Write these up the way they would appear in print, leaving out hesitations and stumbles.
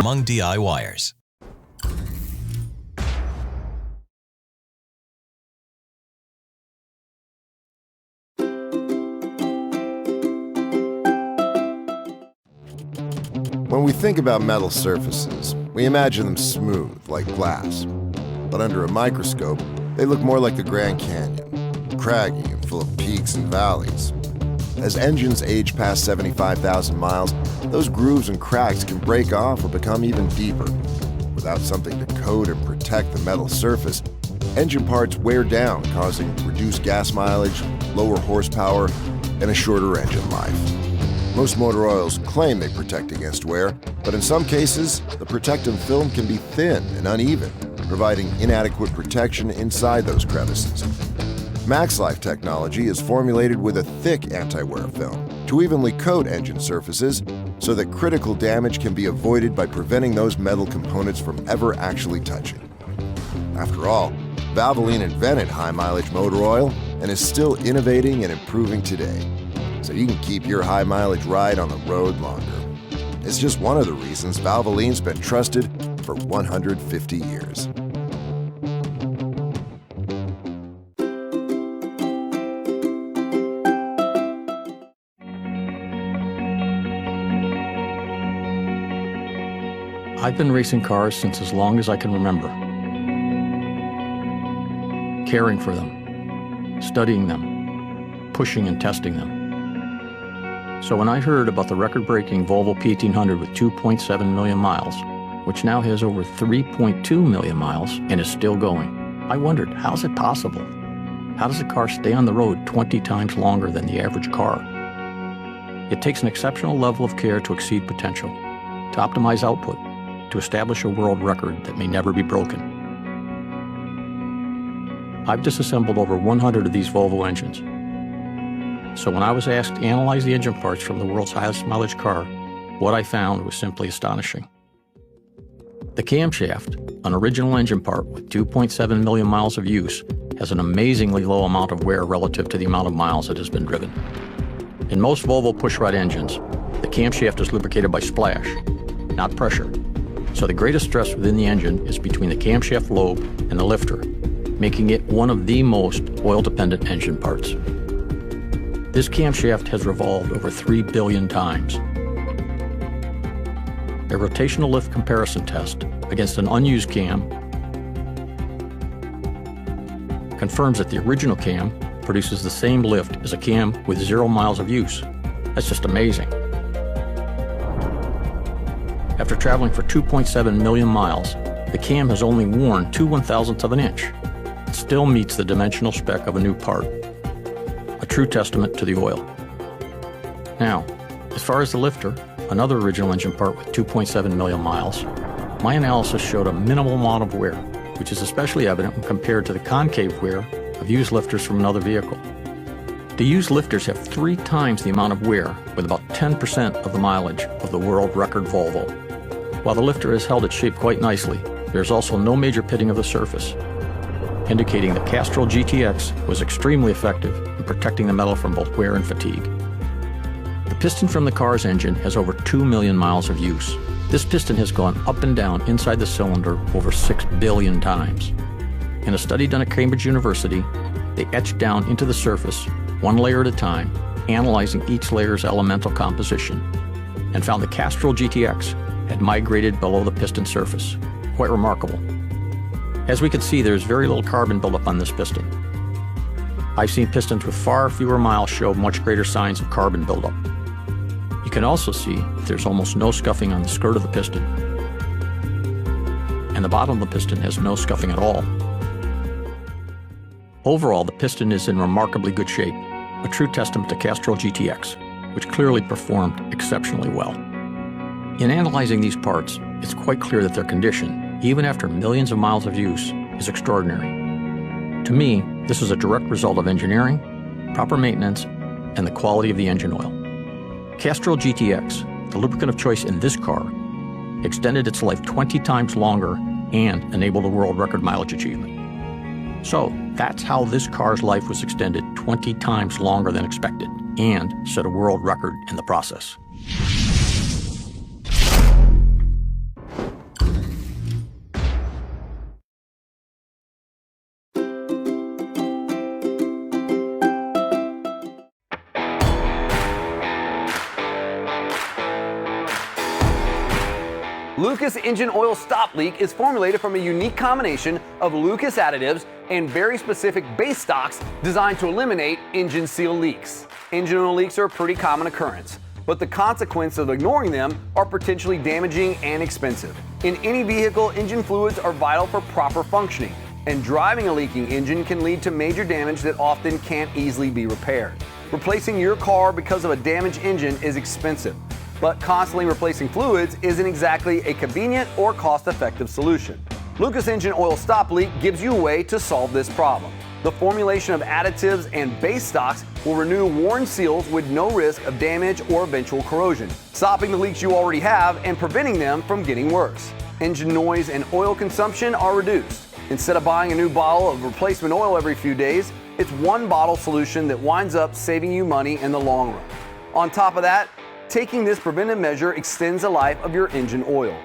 Among DIYers. When we think about metal surfaces, we imagine them smooth, like glass. But under a microscope, they look more like the Grand Canyon, craggy and full of peaks and valleys. As engines age past 75,000 miles, those grooves and cracks can break off or become even deeper. Without something to coat and protect the metal surface, engine parts wear down, causing reduced gas mileage, lower horsepower, and a shorter engine life. Most motor oils claim they protect against wear, but in some cases, the protective film can be thin and uneven, providing inadequate protection inside those crevices. MaxLife technology is formulated with a thick anti-wear film to evenly coat engine surfaces so that critical damage can be avoided by preventing those metal components from ever actually touching. After all, Valvoline invented high-mileage motor oil and is still innovating and improving today, so you can keep your high-mileage ride on the road longer. It's just one of the reasons Valvoline's been trusted for 150 years. I've been racing cars since as long as I can remember. Caring for them, studying them, pushing and testing them. So when I heard about the record-breaking Volvo P1800 with 2.7 million miles, which now has over 3.2 million miles and is still going, I wondered, how's it possible? How does a car stay on the road 20 times longer than the average car? It takes an exceptional level of care to exceed potential, to optimize output, to establish a world record that may never be broken. I've disassembled over 100 of these Volvo engines. So when I was asked to analyze the engine parts from the world's highest mileage car, what I found was simply astonishing. The camshaft, an original engine part with 2.7 million miles of use, has an amazingly low amount of wear relative to the amount of miles it has been driven. In most Volvo pushrod engines, the camshaft is lubricated by splash, not pressure. So the greatest stress within the engine is between the camshaft lobe and the lifter, making it one of the most oil-dependent engine parts. This camshaft has revolved over 3 billion times. A rotational lift comparison test against an unused cam confirms that the original cam produces the same lift as a cam with 0 miles of use. That's just amazing. After traveling for 2.7 million miles, the cam has only worn 2/1000ths of an inch. It still meets the dimensional spec of a new part. A true testament to the oil. Now, as far as the lifter, another original engine part with 2.7 million miles, my analysis showed a minimal amount of wear, which is especially evident when compared to the concave wear of used lifters from another vehicle. The used lifters have 3 times the amount of wear with about 10% of the mileage of the world record Volvo. While the lifter has held its shape quite nicely, there is also no major pitting of the surface, indicating the Castrol GTX was extremely effective in protecting the metal from both wear and fatigue. The piston from the car's engine has over 2 million miles of use. This piston has gone up and down inside the cylinder over 6 billion times. In a study done at Cambridge University, they etched down into the surface, 1 layer at a time, analyzing each layer's elemental composition, and found the Castrol GTX had migrated below the piston surface. Quite remarkable. As we can see, there's very little carbon buildup on this piston. I've seen pistons with far fewer miles show much greater signs of carbon buildup. You can also see that there's almost no scuffing on the skirt of the piston. And the bottom of the piston has no scuffing at all. Overall, the piston is in remarkably good shape, a true testament to Castrol GTX, which clearly performed exceptionally well. In analyzing these parts, it's quite clear that their condition, even after millions of miles of use, is extraordinary. To me, this is a direct result of engineering, proper maintenance, and the quality of the engine oil. Castrol GTX, the lubricant of choice in this car, extended its life 20 times longer and enabled a world record mileage achievement. So that's how this car's life was extended 20 times longer than expected and set a world record in the process. Lucas engine oil stop leak is formulated from a unique combination of Lucas additives and very specific base stocks designed to eliminate engine seal leaks. Engine oil leaks are a pretty common occurrence, but the consequences of ignoring them are potentially damaging and expensive. In any vehicle, engine fluids are vital for proper functioning, and driving a leaking engine can lead to major damage that often can't easily be repaired. Replacing your car because of a damaged engine is expensive, but constantly replacing fluids isn't exactly a convenient or cost-effective solution. Lucas engine oil stop leak gives you a way to solve this problem. The formulation of additives and base stocks will renew worn seals with no risk of damage or eventual corrosion, stopping the leaks you already have and preventing them from getting worse. Engine noise and oil consumption are reduced. Instead of buying a new bottle of replacement oil every few days, it's one bottle solution that winds up saving you money in the long run. On top of that, taking this preventive measure extends the life of your engine oil.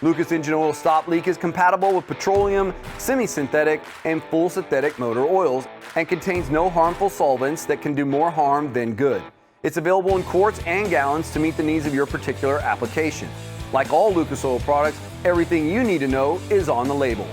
Lucas engine oil stop leak is compatible with petroleum, semi-synthetic, and full synthetic motor oils and contains no harmful solvents that can do more harm than good. It's available in quarts and gallons to meet the needs of your particular application. Like all Lucas oil products, everything you need to know is on the label.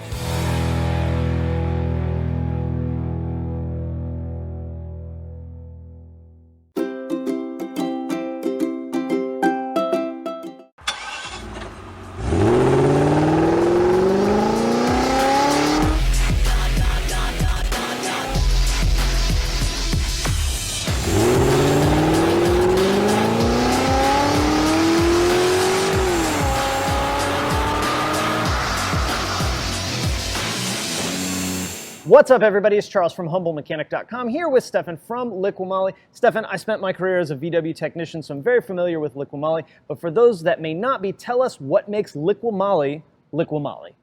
What's up, everybody? It's Charles from HumbleMechanic.com here with Stefan from Moly. Stefan, I spent my career as a VW technician, so I'm very familiar with Moly. But for those that may not be, tell us what makes Moly.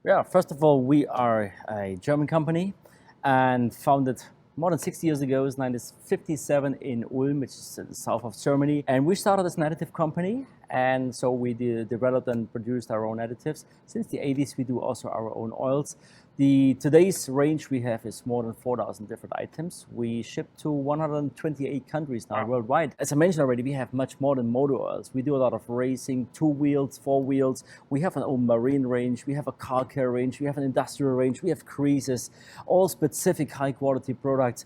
Yeah, first of all, we are a German company and founded more than 60 years ago, in 1957 in Ulm, which is in the south of Germany. And we started as an additive company. And so we developed and produced our own additives. Since the 80s, we do also our own oils. Today's range we have is more than 4,000 different items. We ship to 128 countries now worldwide. As I mentioned already, we have much more than motor oils. We do a lot of racing, 2 wheels, 4 wheels. We have an own marine range. We have a car care range. We have an industrial range. We have creases, all specific high quality products.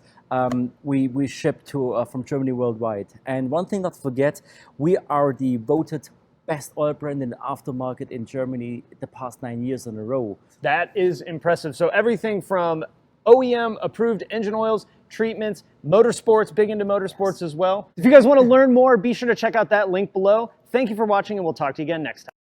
We ship to from Germany worldwide. And one thing not to forget, we are the voted best oil brand in the aftermarket in Germany the past 9 years in a row. That is impressive. So everything from OEM approved engine oils, treatments, motorsports, big into motorsports as well. If you guys want to learn more, be sure to check out that link below. Thank you for watching, and we'll talk to you again next time.